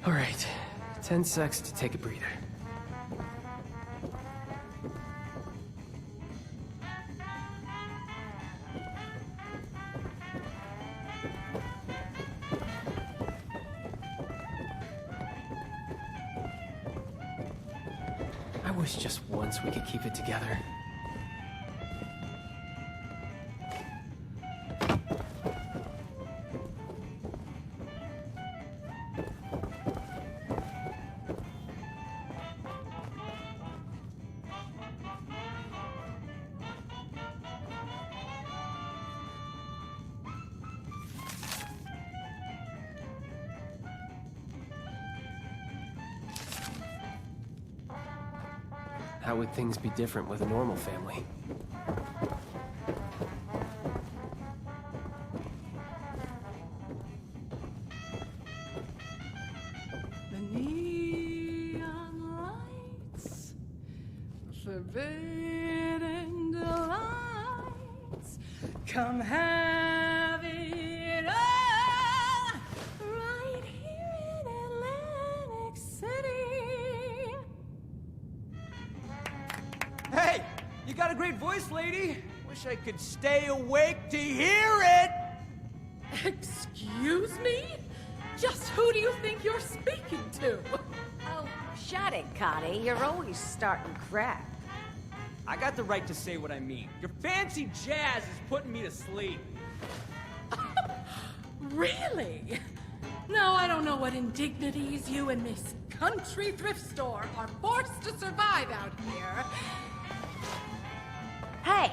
All right, 10 secs to take a breather. I wish just once we could keep it together. How would things be different with a normal family? The neon lights, forbidden delights, come have it all, right here in Atlantic City. Hey, you got a great voice, lady. Wish I could stay awake to hear it. Excuse me? Just who do you think you're speaking to? Oh, shut it, Connie. You're always starting crap. I got the right to say what I mean. Your fancy jazz is putting me to sleep. Really? Now I don't know what indignities you and Miss Country Thrift Store are forced to survive out here. Hey,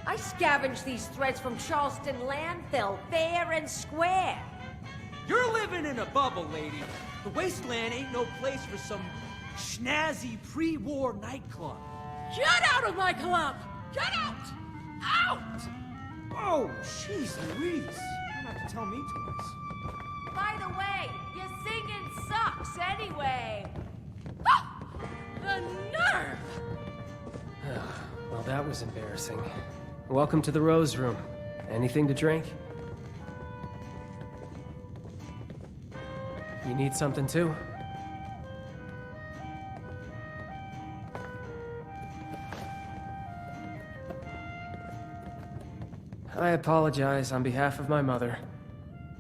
I scavenged these threads from Charleston landfill, fair and square. You're living in a bubble, lady. The wasteland ain't no place for some snazzy pre-war nightclub. Get out of my club! Get out! Out! Oh, jeez Louise. You don't have to tell me twice. By the way, your singing sucks anyway. Ah! The nerve! Well, that was embarrassing. Welcome to the Rose Room. Anything to drink? You need something too? I apologize on behalf of my mother.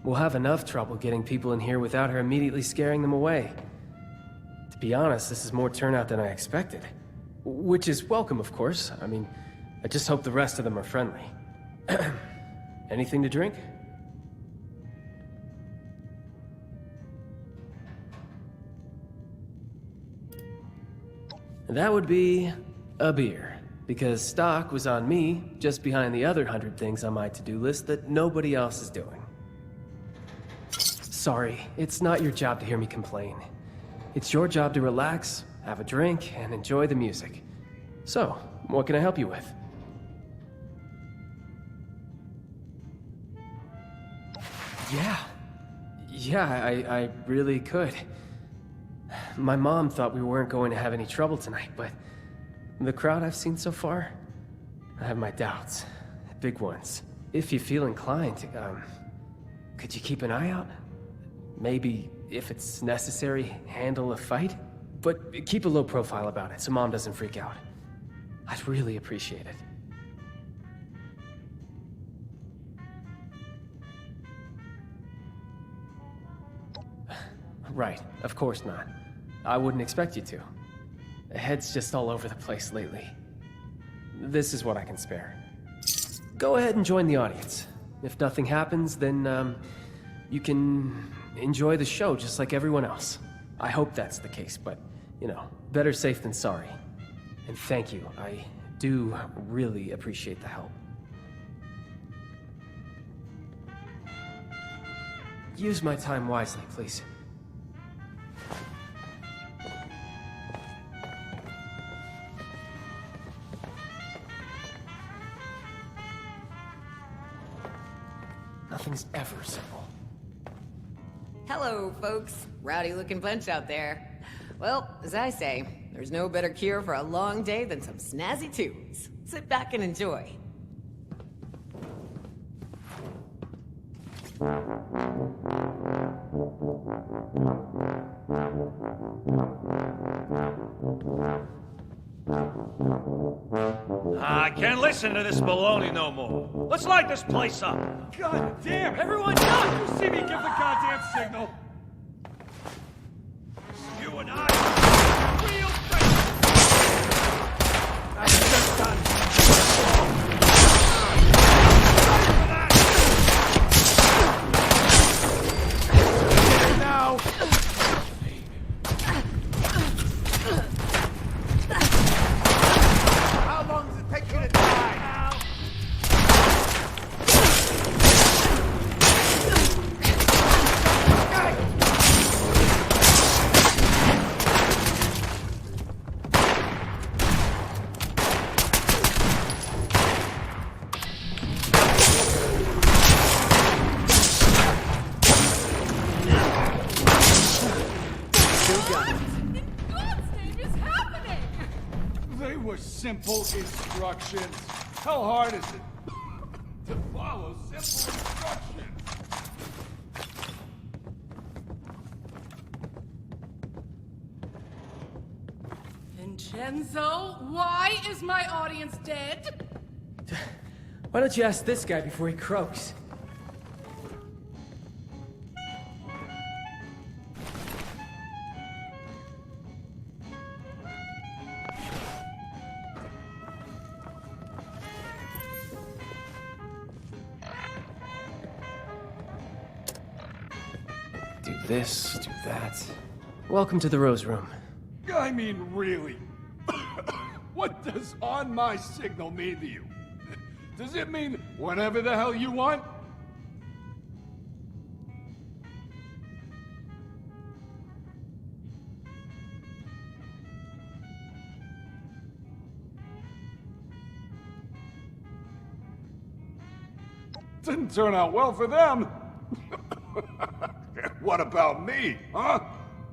We'll have enough trouble getting people in here without her immediately scaring them away. To be honest, this is more turnout than I expected. Which is welcome, of course. I mean, I just hope the rest of them are friendly. Anything to drink? That would be a beer, because stock was on me, just behind the other 100 things on my to-do list that nobody else is doing. Sorry, it's not your job to hear me complain. It's your job to relax, have a drink, and enjoy the music. So, what can I help you with? Yeah, I really could. My mom thought we weren't going to have any trouble tonight, but the crowd I've seen so far, I have my doubts. Big ones. If you feel inclined, could you keep an eye out? Maybe, if it's necessary, handle a fight? But keep a low profile about it so Mom doesn't freak out. I'd really appreciate it. Right, of course not. I wouldn't expect you to. The head's just all over the place lately. This is what I can spare. Go ahead and join the audience. If nothing happens, then, you can enjoy the show just like everyone else. I hope that's the case, but, you know, better safe than sorry. And thank you. I do really appreciate the help. Use my time wisely, please. Nothing's ever simple. Hello, folks. Rowdy looking bunch out there. Well, as I say, there's no better cure for a long day than some snazzy tunes. Sit back and enjoy. I can't listen to this baloney no more. Let's light this place up. God damn, everyone down! You see me give the goddamn signal! You and I are real friends. That's just done. Now. How long does it take you to die? In God's name is happening? They were simple instructions. How hard is it to follow simple instructions? Vincenzo, why is my audience dead? Why don't you ask this guy before he croaks? Do this, do that. Welcome to the Rose Room. I mean, really? What does on my signal mean to you? Does it mean whenever the hell you want? Didn't turn out well for them. What about me, huh?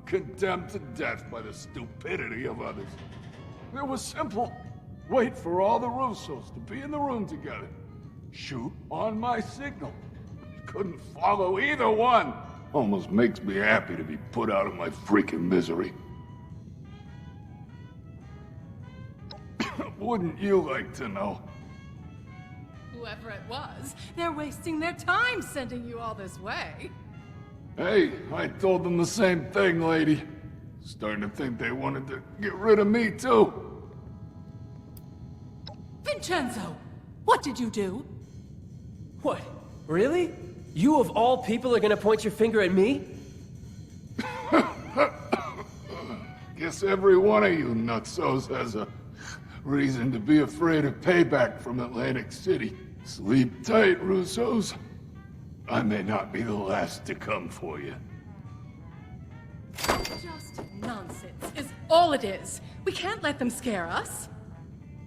Condemned to death by the stupidity of others. It was simple. Wait for all the Russos to be in the room together. Shoot on my signal. Couldn't follow either one. Almost makes me happy to be put out of my freaking misery. Wouldn't you like to know? Whoever it was, they're wasting their time sending you all this way. Hey, I told them the same thing, lady. Starting to think they wanted to get rid of me, too. Vincenzo, what did you do? What? Really? You of all people are gonna point your finger at me? Guess every one of you nutsos has a reason to be afraid of payback from Atlantic City. Sleep tight, Russos. I may not be the last to come for you. Just nonsense is all it is. We can't let them scare us.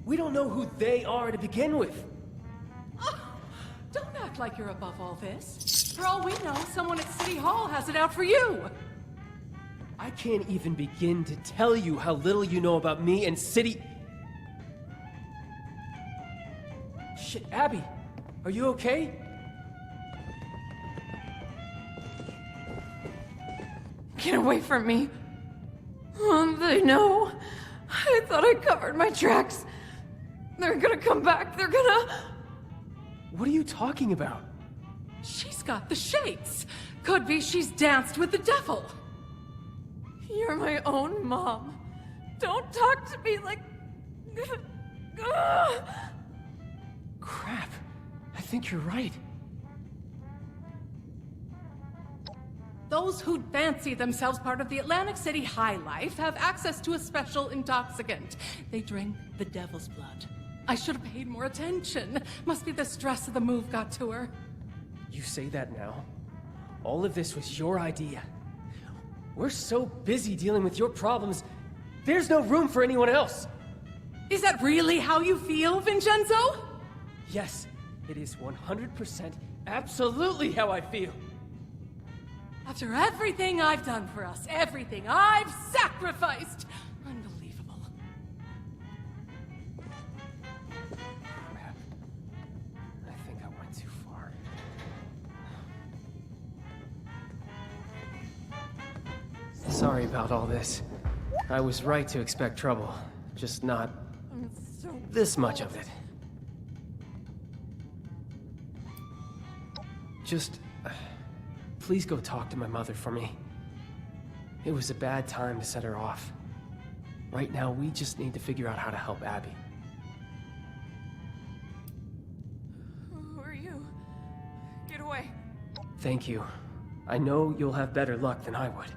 We don't know who they are to begin with. Oh, don't act like you're above all this. For all we know, someone at City Hall has it out for you. I can't even begin to tell you how little you know about me and City... Shit, Abby, are you okay? Get away from me. They know. I thought I covered my tracks. They're gonna come back. They're gonna... What are you talking about? She's got the shakes. Could be she's danced with the devil. You're my own mom. Don't talk to me like... Crap. I think you're right. Those who fancy themselves part of the Atlantic City high life have access to a special intoxicant. They drink the devil's blood. I should have paid more attention. Must be the stress of the move got to her. You say that now? All of this was your idea. We're so busy dealing with your problems, there's no room for anyone else. Is that really how you feel, Vincenzo? Yes, it is 100% absolutely how I feel. After everything I've done for us, everything I've sacrificed. Unbelievable. Crap. I think I went too far. Sorry about all this. I was right to expect trouble, just not I'm so this much of it. Just... please go talk to my mother for me. It was a bad time to set her off. Right now, we just need to figure out how to help Abby. Who are you? Get away. Thank you. I know you'll have better luck than I would.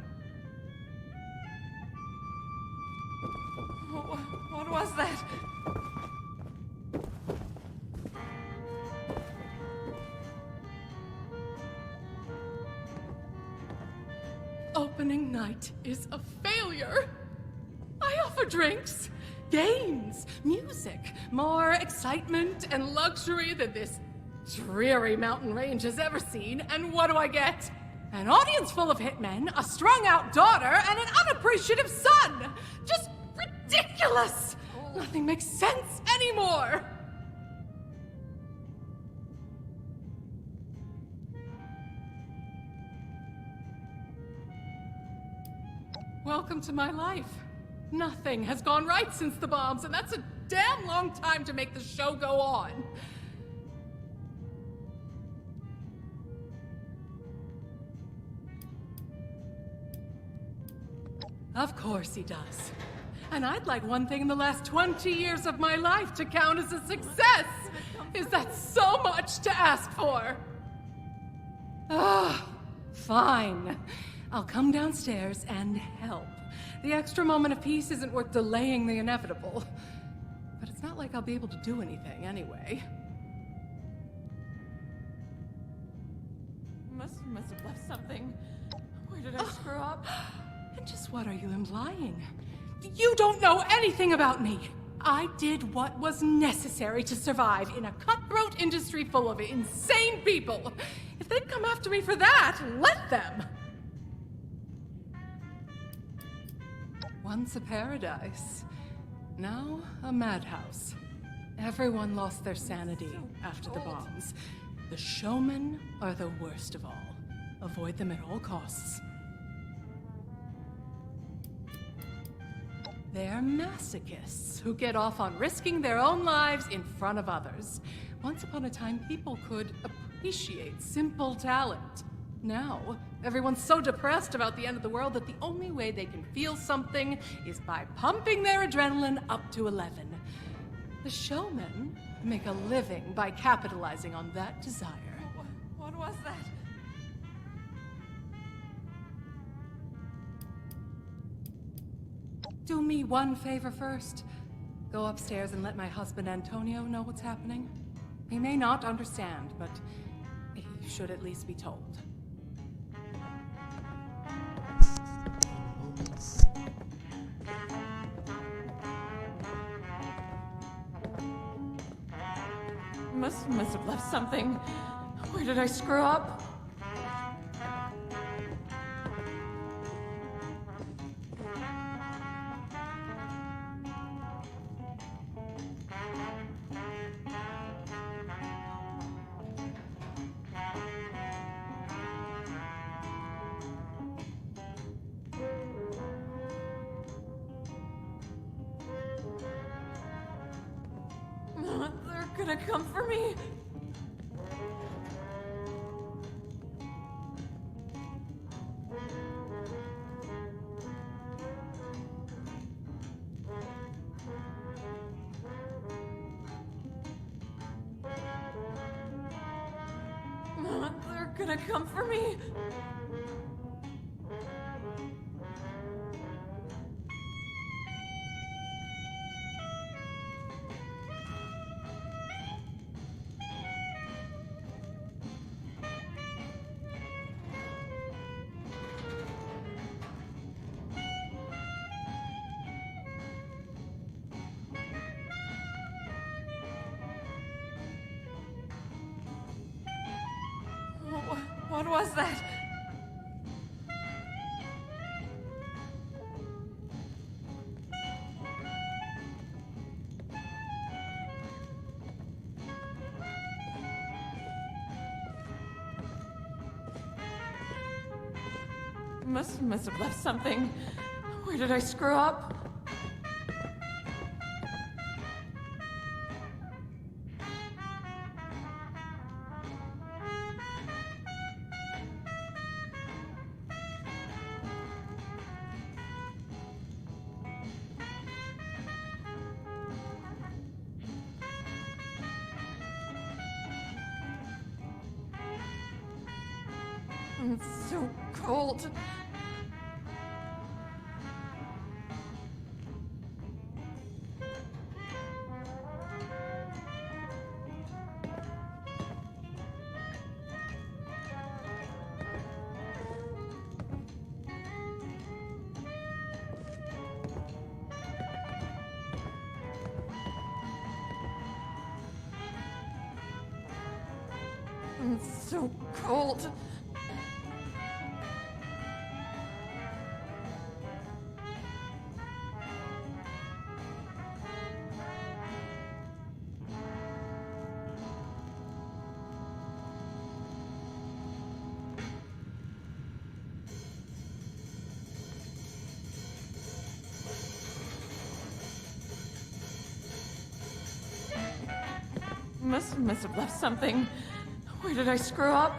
What was that? Opening night is a failure. I offer drinks, games, music, more excitement and luxury than this dreary mountain range has ever seen, and what do I get? An audience full of hitmen, a strung-out daughter, and an unappreciative son! Just ridiculous! Nothing makes sense anymore! Welcome to my life. Nothing has gone right since the bombs, and that's a damn long time to make the show go on. Of course he does. And I'd like one thing in the last 20 years of my life to count as a success. Is that so much to ask for? Ah, fine. I'll come downstairs and help. The extra moment of peace isn't worth delaying the inevitable. But it's not like I'll be able to do anything anyway. Must have left something. Where did I screw up? And just what are you implying? You don't know anything about me. I did what was necessary to survive in a cutthroat industry full of insane people. If they'd come after me for that, let them. Once a paradise, now a madhouse. Everyone lost their sanity after the bombs. The showmen are the worst of all. Avoid them at all costs. They're masochists who get off on risking their own lives in front of others. Once upon a time, people could appreciate simple talent. Now, everyone's so depressed about the end of the world that the only way they can feel something is by pumping their adrenaline up to 11. The showmen make a living by capitalizing on that desire. What was that? Do me one favor first. Go upstairs and let my husband Antonio know what's happening. He may not understand, but he should at least be told. Must have left something. Where did I screw up? They're gonna come for me. They're gonna come for me. What was that? Must have left something. Where did I screw up? It's so cold. It's so cold. Must have left something. Where did I screw up?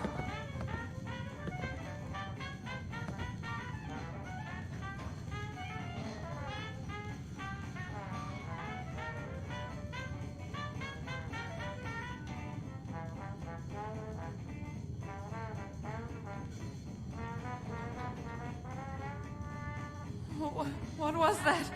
What was that?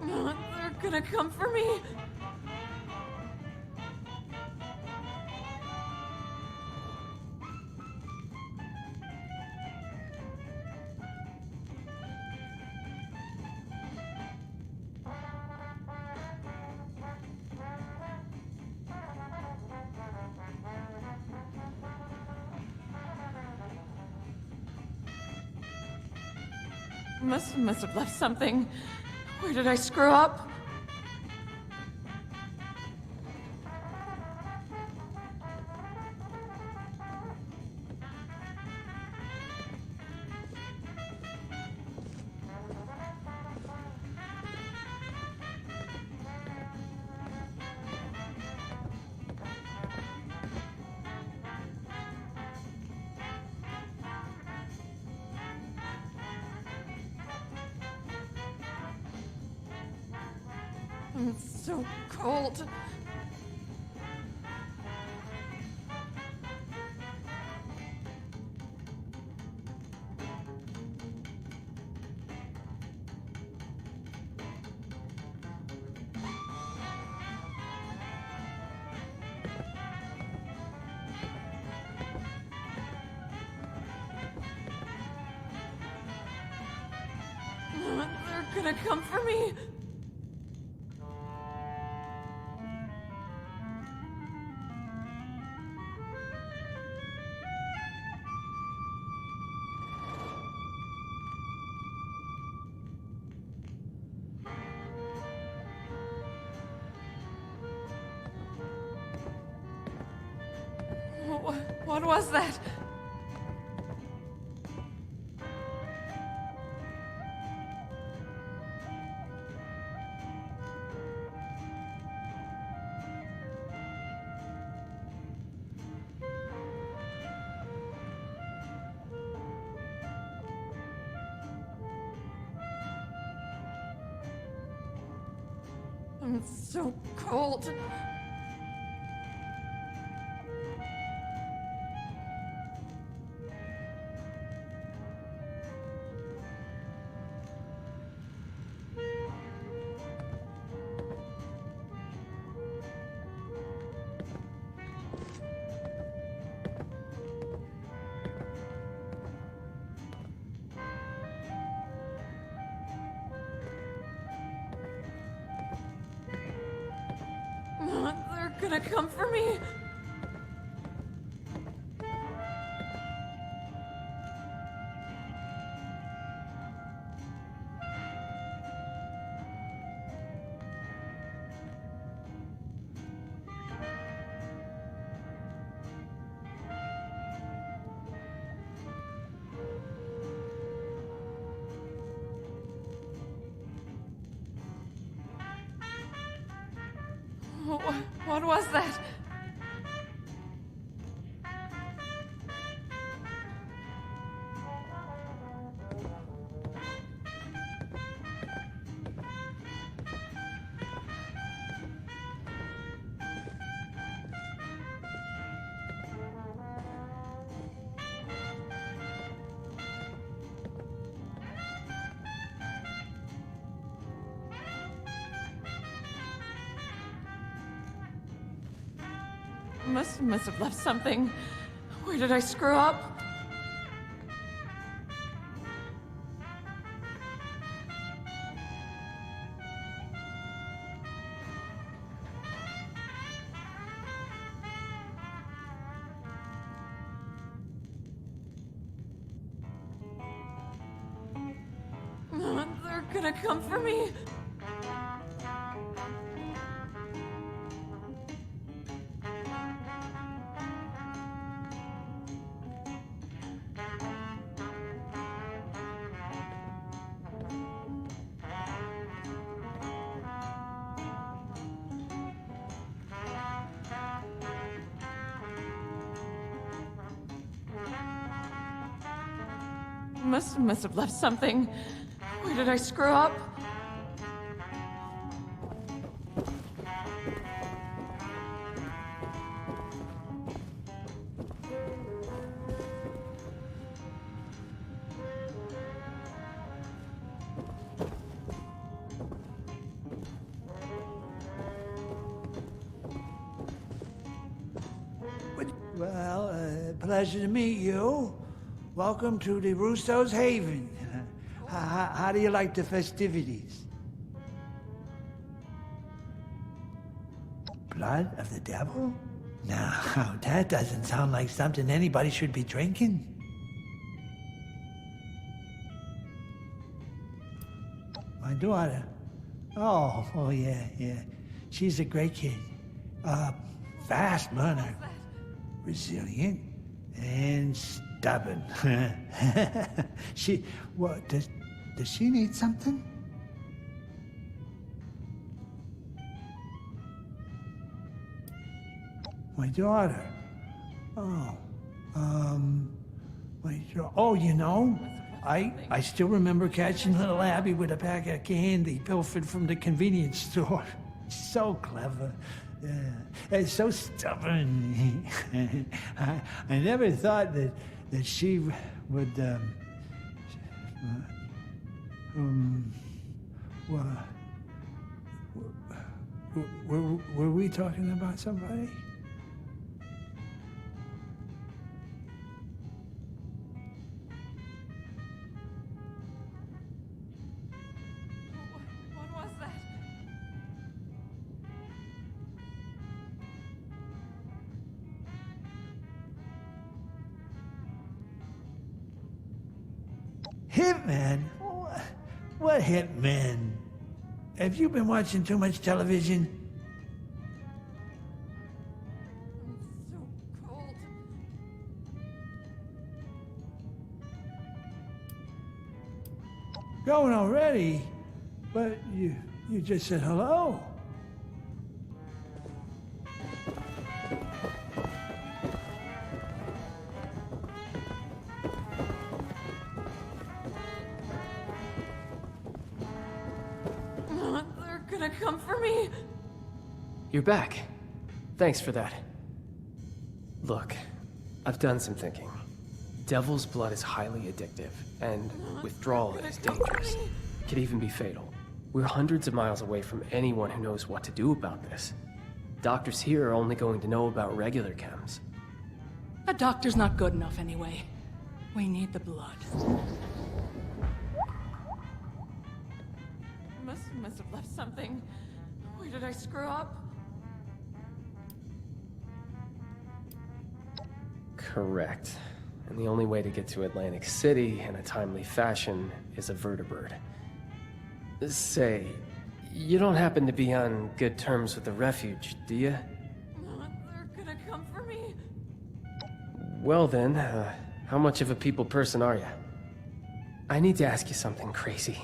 They're gonna come for me. Must have left something. Where did I screw up? It's so cold. They're gonna come for me. What was that? It's so cold. gonna come for me. What was that? Must have left something. Where did I screw up? They're gonna come for me. Must have left something. Where did I screw up? Well, pleasure to meet you. Welcome to the Russo's Haven. How do you like the festivities? Blood of the devil? No, that doesn't sound like something anybody should be drinking. My daughter? Oh yeah. She's a great kid. Fast learner. Resilient. And stubborn. Does she need something? My daughter. You know, I still remember catching little Abby with a pack of candy pilfered from the convenience store. So clever. And so stubborn. I never thought that she would, were we talking about somebody? What was that? Hitman? What hitman? Have you been watching too much television? I'm so cold. Going already? But you just said hello. They're gonna come for me. You're back. Thanks for that. Look, I've done some thinking. Devil's blood is highly addictive, and withdrawal is dangerous. Could even be fatal. We're hundreds of miles away from anyone who knows what to do about this. Doctors here are only going to know about regular chems. A doctor's not good enough anyway. We need the blood. Must have left something. Where did I screw up? Correct. And the only way to get to Atlantic City in a timely fashion is a vertibird. Say, you don't happen to be on good terms with the refuge, do you? They're gonna come for me. Well then, how much of a people person are you? I need to ask you something crazy.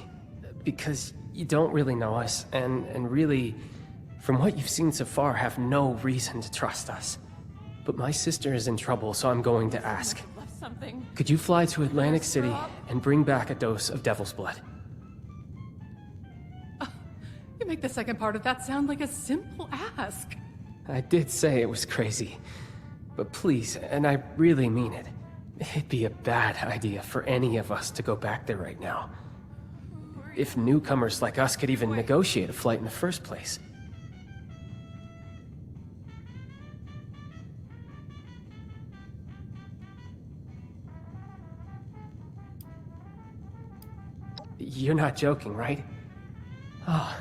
Because you don't really know us, and really, from what you've seen so far, have no reason to trust us. But my sister is in trouble, so I'm going to ask. Left something. Could you fly to Atlantic City and bring back a dose of Devil's Blood? You make the second part of that sound like a simple ask. I did say it was crazy. But please, and I really mean it, it'd be a bad idea for any of us to go back there right now. If newcomers like us could even negotiate a flight in the first place. You're not joking, right? Oh,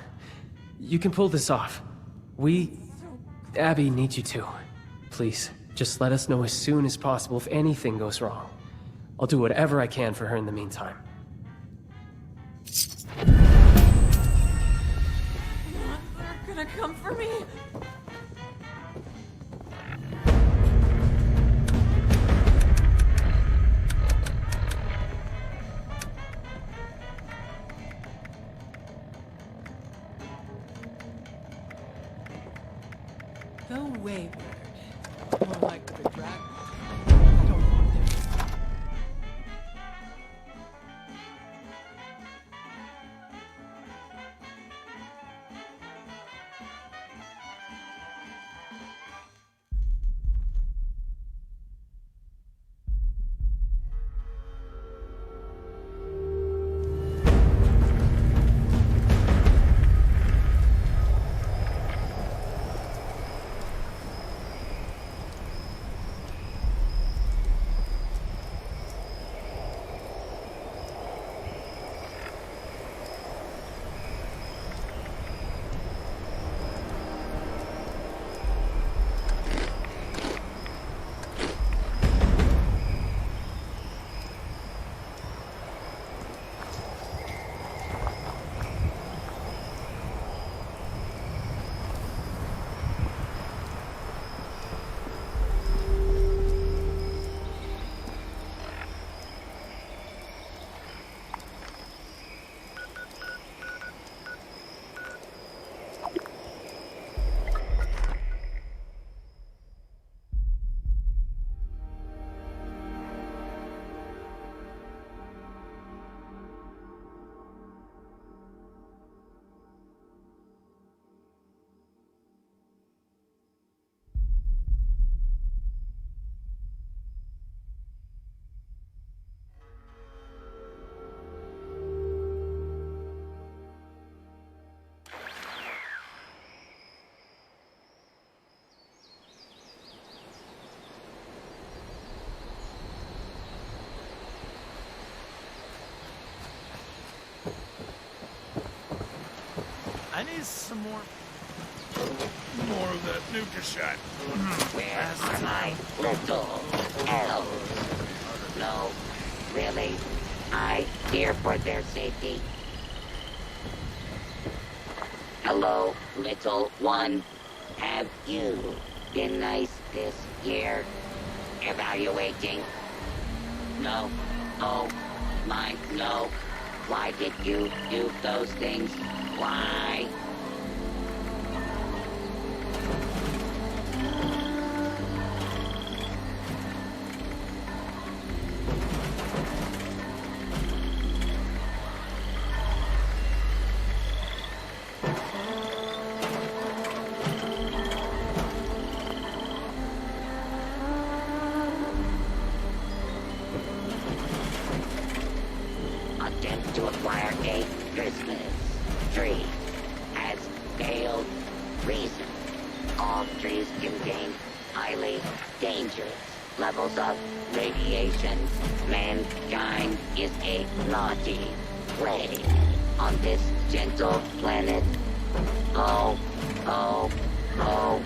you can pull this off. Abby needs you to. Please, just let us know as soon as possible if anything goes wrong. I'll do whatever I can for her in the meantime. They're gonna come for me. The Wayward. More like the big rat. I don't want this. I need some more of that Nuka shot. Where are my little elves? No, really? I fear for their safety. Hello, little one. Have you been nice this year? Evaluating? No. Oh, my, no. Why did you do those things? Why? Attempt to acquire a Christmas tree has failed. Reason: all trees contain highly dangerous levels of radiation. Mankind is a naughty plague on this gentle planet. Oh, oh, oh.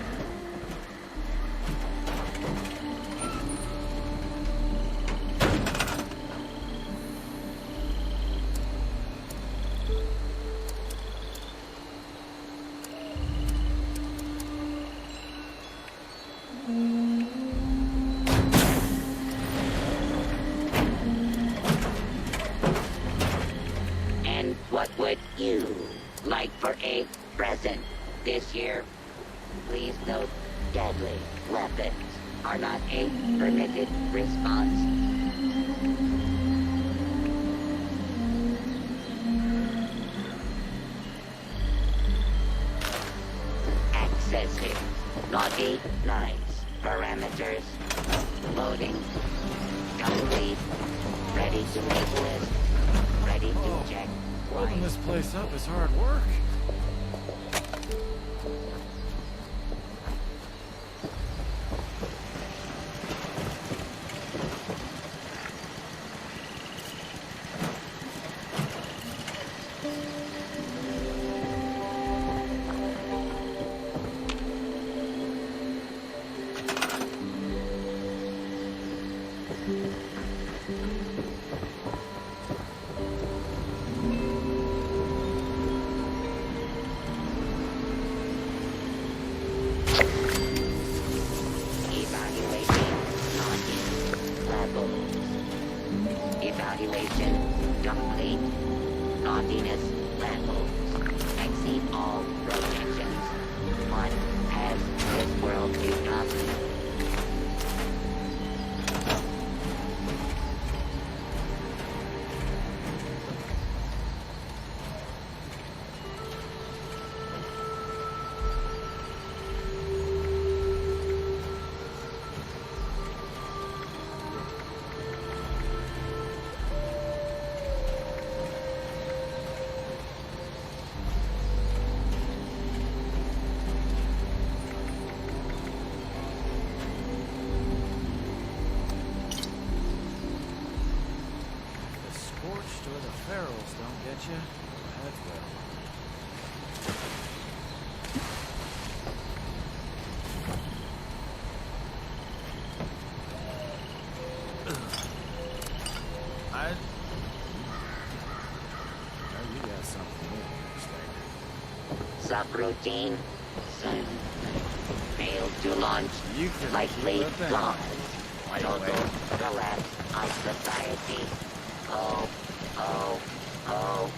you like for a present this year? Please note, deadly weapons are not a permitted response. Accessing. Naughty, nice. Parameters. Loading. Complete. Ready to make list. Ready to check. Building this place up is hard work. Evaluation complete. Naughtiness levels exceed all projections. What has this world become? Scorched or the ferals don't get you. That's well. You got something new. Subroutine. Failed to launch. You can Likely keep it there. lost. Wait, Total wait. collapse of society. Oh, oh, oh.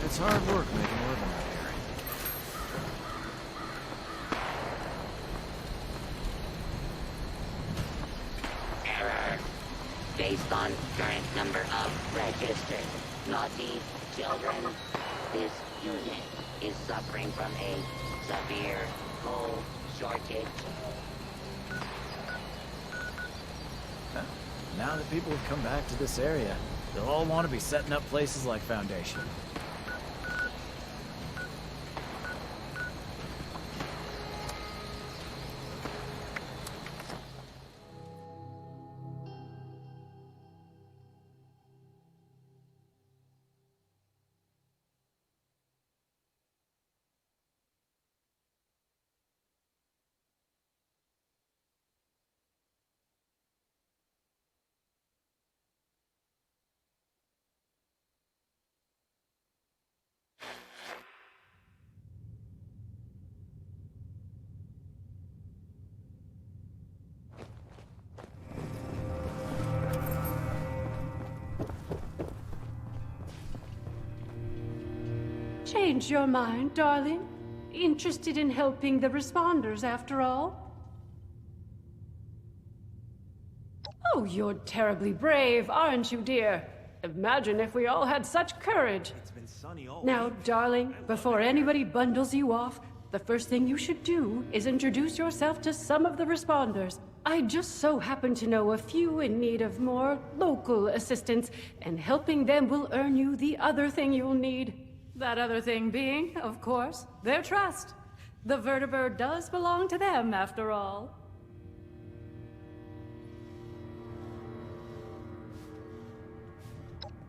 It's hard work making a living out here. Error. Based on current number of registered naughty children, this unit is suffering from a severe coal shortage. Now that people have come back to this area, they'll all want to be setting up places like Foundation. Changed your mind, darling? Interested in helping the responders, after all? Oh, you're terribly brave, aren't you, dear? Imagine if we all had such courage. It's been sunny all Now, week. darling, before anybody bundles you off, the first thing you should do is introduce yourself to some of the responders. I just so happen to know a few in need of more local assistance, and helping them will earn you the other thing you'll need. That other thing being, of course, their trust. The vertibird does belong to them, after all.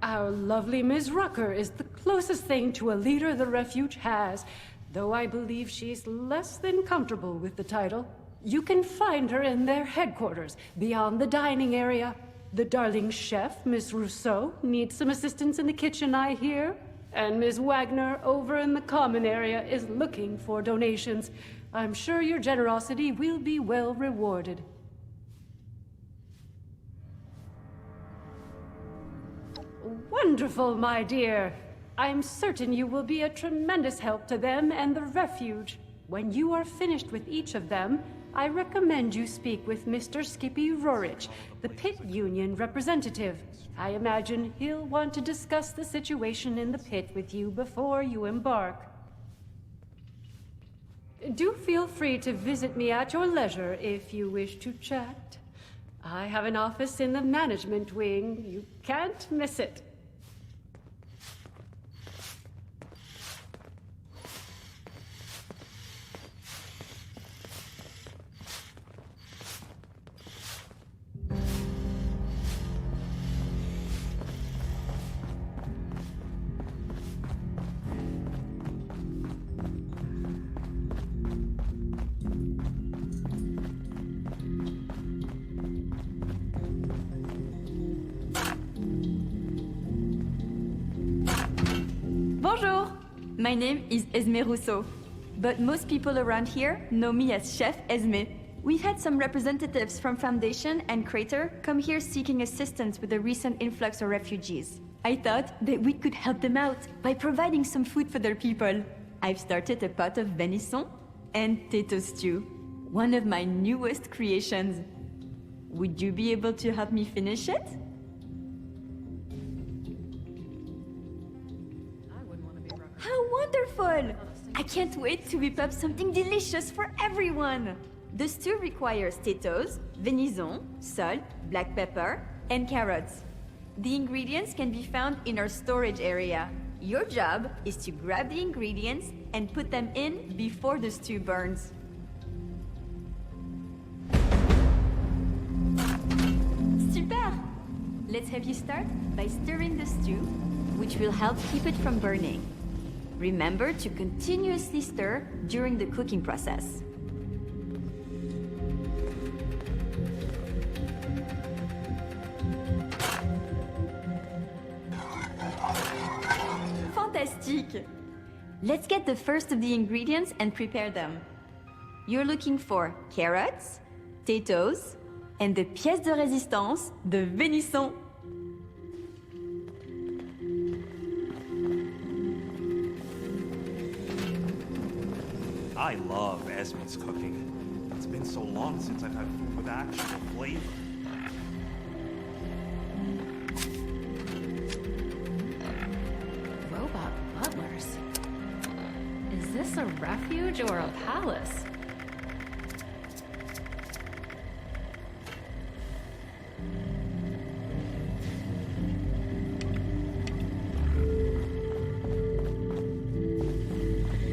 Our lovely Ms. Rucker is the closest thing to a leader the refuge has, though I believe she's less than comfortable with the title. You can find her in their headquarters, beyond the dining area. The darling chef, Miss Rousseau, needs some assistance in the kitchen, I hear. And Ms. Wagner, over in the common area, is looking for donations. I'm sure your generosity will be well rewarded. Wonderful, my dear. I'm certain you will be a tremendous help to them and the refuge. When you are finished with each of them, I recommend you speak with Mr. Skippy Rorich, the pit union representative. I imagine he'll want to discuss the situation in the pit with you before you embark. Do feel free to visit me at your leisure if you wish to chat. I have an office in the management wing. You can't miss it. Bonjour! My name is Esme Rousseau, but most people around here know me as Chef Esme. We've had some representatives from Foundation and Crater come here seeking assistance with the recent influx of refugees. I thought that we could help them out by providing some food for their people. I've started a pot of venison and tato stew, one of my newest creations. Would you be able to help me finish it? How wonderful! I can't wait to whip up something delicious for everyone! The stew requires potatoes, venison, salt, black pepper, and carrots. The ingredients can be found in our storage area. Your job is to grab the ingredients and put them in before the stew burns. Super! Let's have you start by stirring the stew, which will help keep it from burning. Remember to continuously stir during the cooking process. Fantastique! Let's get the first of the ingredients and prepare them. You're looking for carrots, potatoes, and the pièce de résistance, the venison. I love Esme's cooking. It's been so long since I've had food with actual flavor. Robot butlers. Is this a refuge or a palace?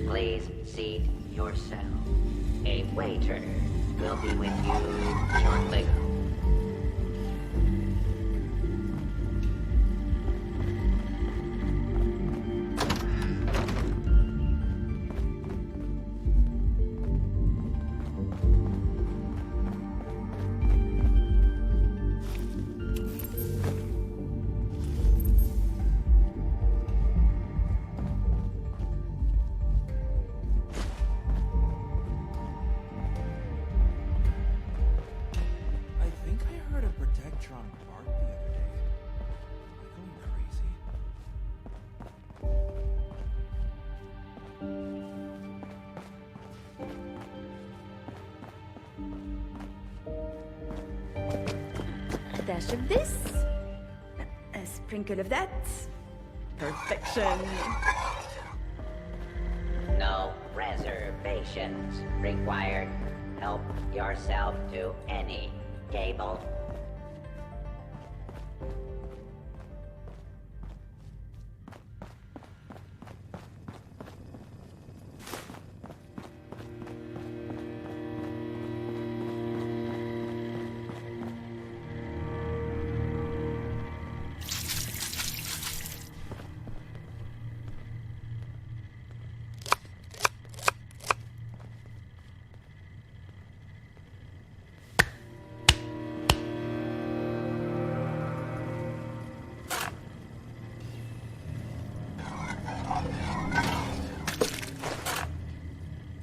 Please seat yourself. A waiter will be with you shortly. Dash of this, a sprinkle of that. Perfection. No reservations required. Help yourself to any table.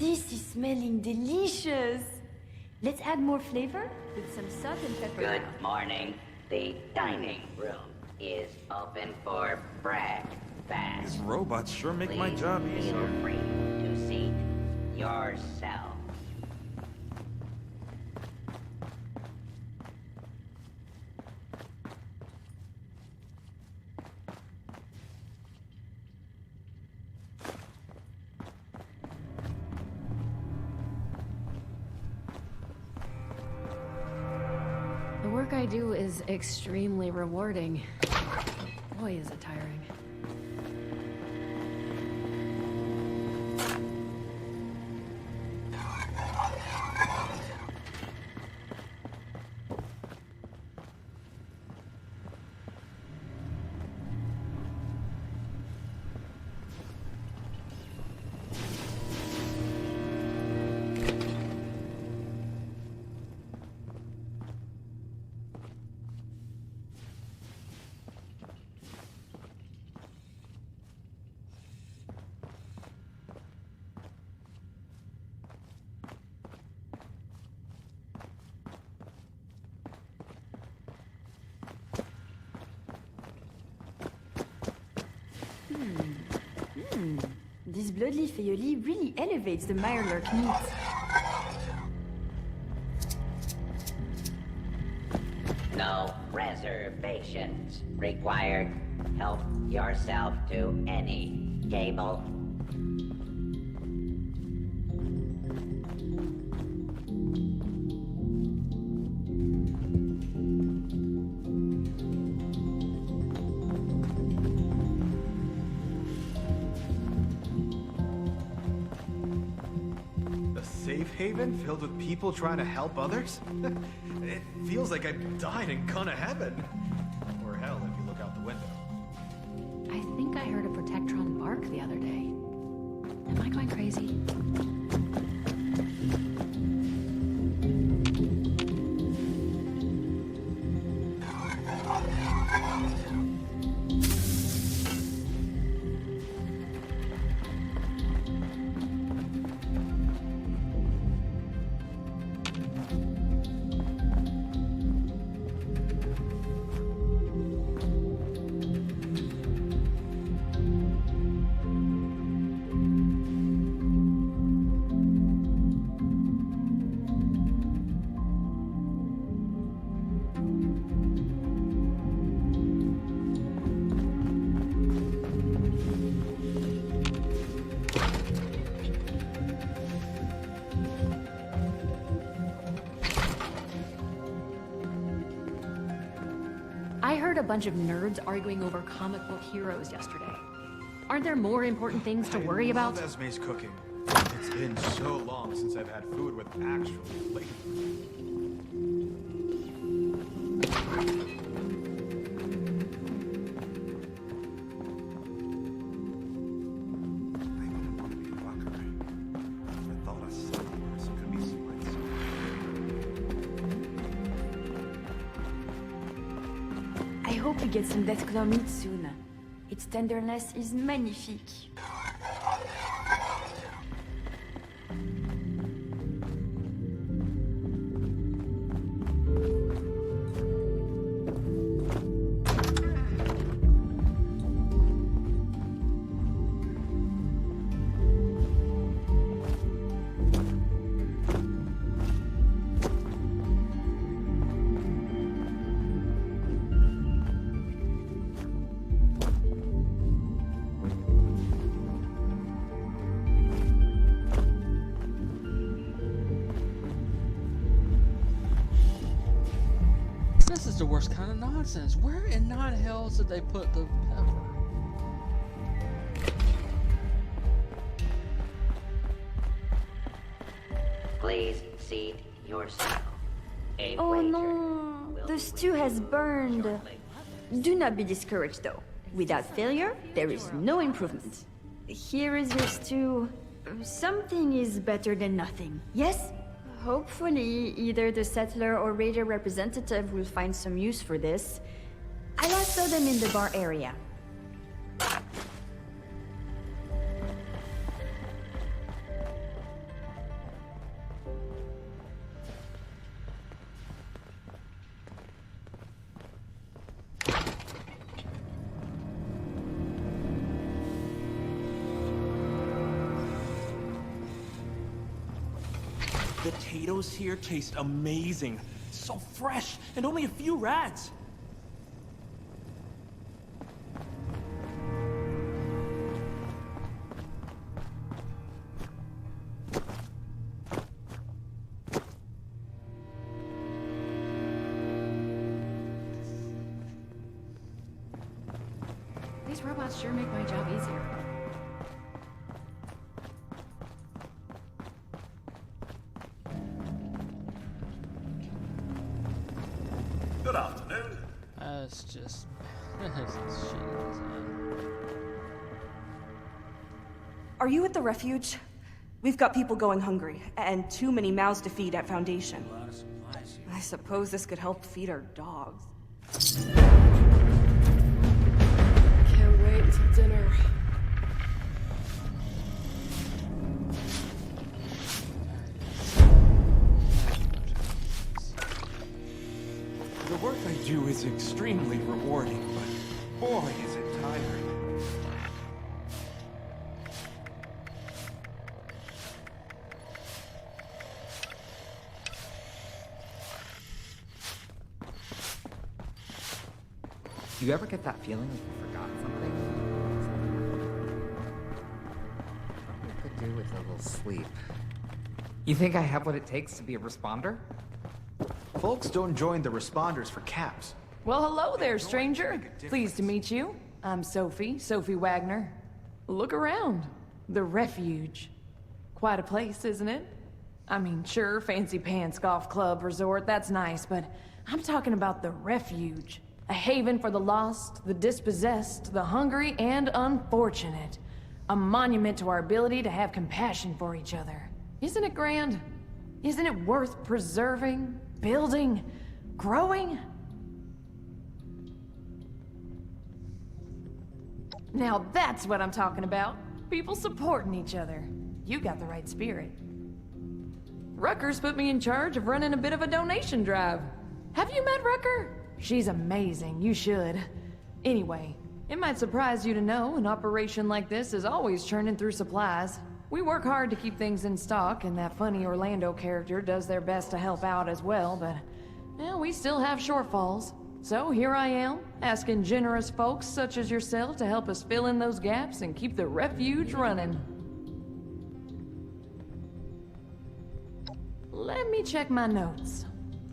This is smelling delicious. Let's add more flavor with some salt and pepper. Good morning. The dining room is open for breakfast. These robots sure make my job Please easier. feel free to seat yourself. The work I do is extremely rewarding. Boy, is it tiring. This bloodleaf aioli really elevates the Mirelurk meat. No reservations required. Help yourself to any table. A safe haven filled with people trying to help others? It feels like I've died and gone to heaven. Or hell, if you look out the window. I think I heard a Protectron bark the other day. Am I going crazy? I heard a bunch of nerds arguing over comic book heroes yesterday. Aren't there more important things to worry about? I love Esme's cooking. It's been so long since I've had food with actual flavor. I hope we get some Deathclaw meat soon. Its tenderness is magnifique. This is the worst kind of nonsense. Where in nine hells did they put the pepper? Please seat yourself. A Oh waiter no, will the stew has burned. Do not be discouraged though. Without failure, there is no improvement. Here is your stew. Something is better than nothing, yes? Hopefully, either the settler or raider representative will find some use for this. I last saw them in the bar area. potatoes here taste amazing. So fresh, and only a few rats. These robots sure make my job easier. Good afternoon. That's just shitty design. Are you at the refuge? We've got people going hungry, and too many mouths to feed at Foundation. I suppose this could help feed our dogs. Can't wait till dinner. The work I do is extremely rewarding, but boy, is it tiring. Do you ever get that feeling like you forgot something? What could do with a little sleep. You think I have what it takes to be a responder? Folks don't join the responders for caps. Well, hello there, stranger. Pleased to meet you. I'm Sophie Wagner. Look around. The refuge. Quite a place, isn't it? I mean, sure, fancy pants golf club resort, that's nice, but I'm talking about the refuge. A haven for the lost, the dispossessed, the hungry, and unfortunate. A monument to our ability to have compassion for each other. Isn't it grand? Isn't it worth preserving, building, growing? Now that's what I'm talking about. People supporting each other. You got the right spirit. Rucker's put me in charge of running a bit of a donation drive. Have you met Rucker? She's amazing, you should. Anyway, it might surprise you to know an operation like this is always churning through supplies. We work hard to keep things in stock, and that funny Orlando character does their best to help out as well, but well, we still have shortfalls. So here I am, asking generous folks such as yourself to help us fill in those gaps and keep the refuge running. Let me check my notes.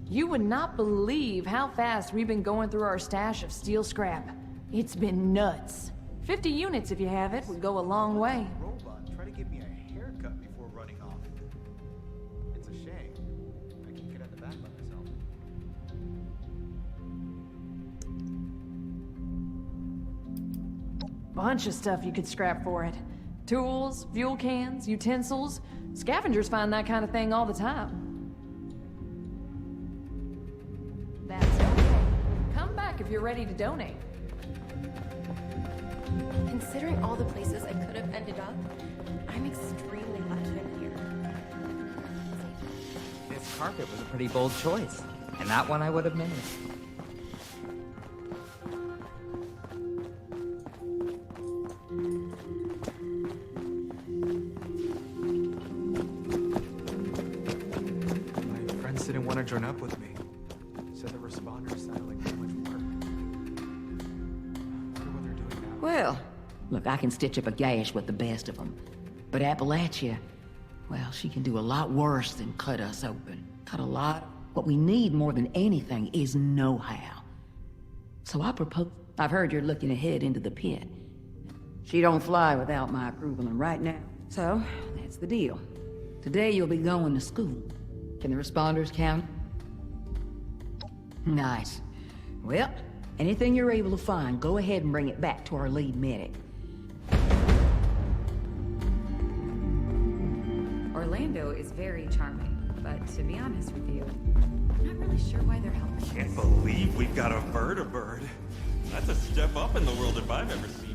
You would not believe how fast we've been going through our stash of steel scrap. It's been nuts. 50 units if you have it would go a long way. Robot try to give me a haircut before running off. It's a shame. I can't get at the back by myself. Bunch of stuff you could scrap for it. Tools, fuel cans, utensils. Scavengers find that kind of thing all the time. That's okay. Come back if you're ready to donate. Considering all the places I could have ended up, I'm extremely lucky I'm here. This carpet was a pretty bold choice, and that one I would have made. My friends didn't want to join up with me. Said the responders sounded like too much work. I wonder what they're doing now. Well, look, I can stitch up a gash with the best of them. But Appalachia, well, she can do a lot worse than cut us open. Cut a lot. What we need more than anything is know-how. So I propose... I've heard you're looking ahead into the pit. She don't fly without my approval, and right now. So, that's the deal. Today you'll be going to school. Can the responders count? Nice. Well, anything you're able to find, go ahead and bring it back to our lead medic. Orlando is very charming, but to be honest with you, I'm not really sure why they're helping. Can't believe we've got a vertibird. That's a step up in the world if I've ever seen